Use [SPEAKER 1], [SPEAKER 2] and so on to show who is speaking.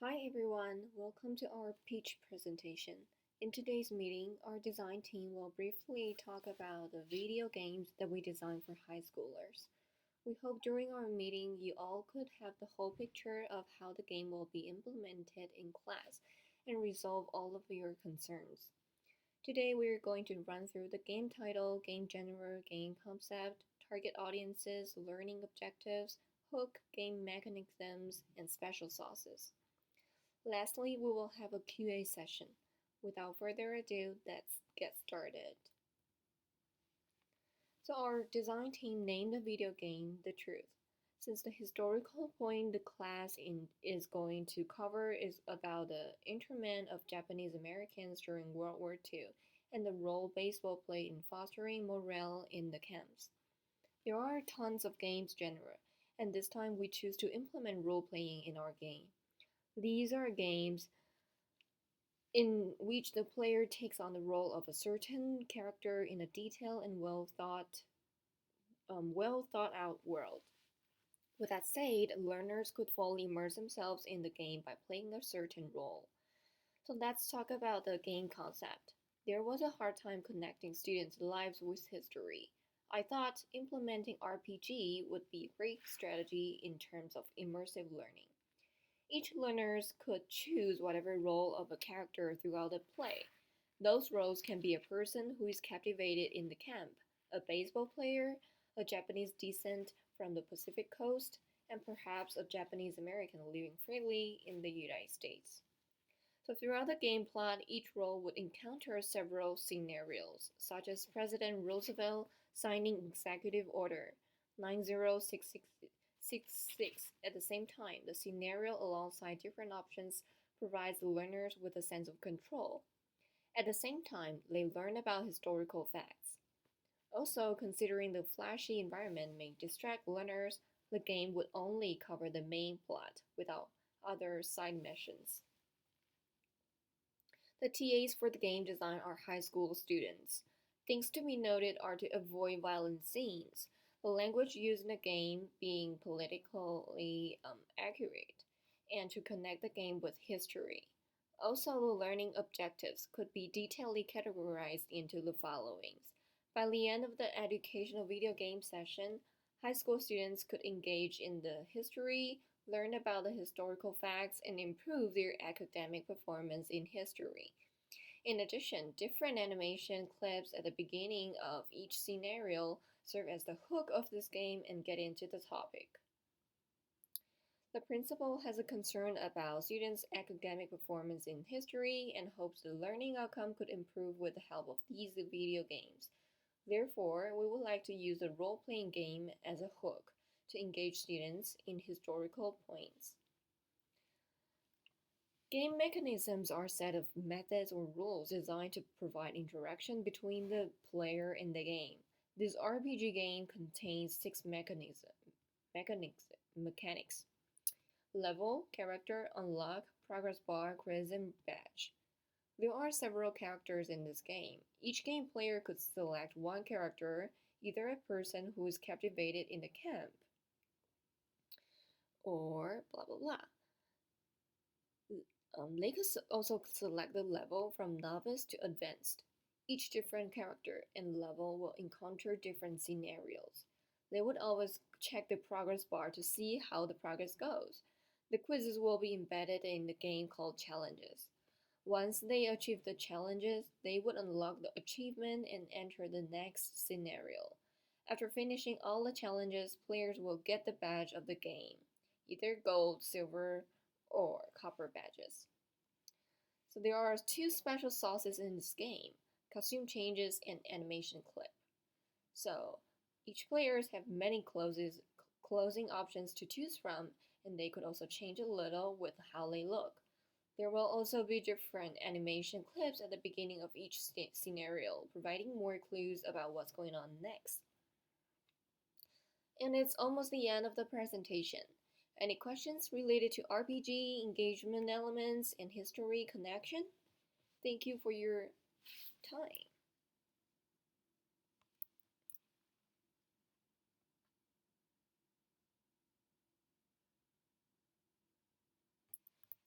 [SPEAKER 1] Hi everyone, welcome to our pitch presentation. In today's meeting, our design team will briefly talk about the video games that we designed for high schoolers. We hope during our meeting you all could have the whole picture of how the game will be implemented in class and resolve all of your concerns. Today we are going to run through the game title, game genre, game concept, target audiences, learning objectives, hook, game mechanisms, and special sauces. Lastly, we will have a Q&A session. Without further ado, let's get started. So our design team named the video game The Truth. Since the historical point the class is going to cover is about the internment of Japanese Americans during World War II and the role baseball played in fostering morale in the camps. There are tons of games genre, and this time we choose to implement role playing in our game. These are games in which the player takes on the role of a certain character in a detailed and well thought out world. With that said, learners could fully immerse themselves in the game by playing a certain role. So let's talk about the game concept. There was a hard time connecting students' lives with history. I thought implementing RPG would be a great strategy in terms of immersive learning. Each learner could choose whatever role of a character throughout the play. Those roles can be a person who is captivated in the camp, a baseball player, a Japanese descent from the Pacific coast, and perhaps a Japanese American living freely in the United States. So, throughout the game plot, each role would encounter several scenarios, such as President Roosevelt signing Executive Order 9066. At the same time, the scenario alongside different options provides the learners with a sense of control. At the same time, they learn about historical facts. Also, considering the flashy environment may distract learners, the game would only cover the main plot without other side missions. The TAs for the game design are high school students. Things to be noted are to avoid violent scenes, the language used in the game being politically accurate, and to connect the game with history. Also, the learning objectives could be detailedly categorized into the followings. By the end of the educational video game session, high school students could engage in the history, learn about the historical facts, and improve their academic performance in history. In addition, different animation clips at the beginning of each scenario serve as the hook of this game and get into the topic. The principal has a concern about students' academic performance in history and hopes the learning outcome could improve with the help of these video games. Therefore, we would like to use a role playing game as a hook to engage students in historical points. Game mechanisms are a set of methods or rules designed to provide interaction between the player and the game. This RPG game contains six mechanics: level, character, unlock, progress bar, quiz, and badge. There are several characters in this game. Each game player could select one character, either a person who is captivated in the camp, or blah blah blah. They could also select the level from novice to advanced. Each different character and level will encounter different scenarios. They would always check the progress bar to see how the progress goes. The quizzes will be embedded in the game called challenges. Once they achieve the challenges, they would unlock the achievement and enter the next scenario. After finishing all the challenges, players will get the badge of the game, either gold, silver, or copper badges. So there are two special sauces in this game: costume changes and animation clip. So each players have many closing options to choose from, and they could also change a little with how they look. There will also be different animation clips at the beginning of each scenario, providing more clues about what's going on next. And it's almost the end of the presentation. Any questions related to RPG, engagement elements, and history connection? Thank you for your time.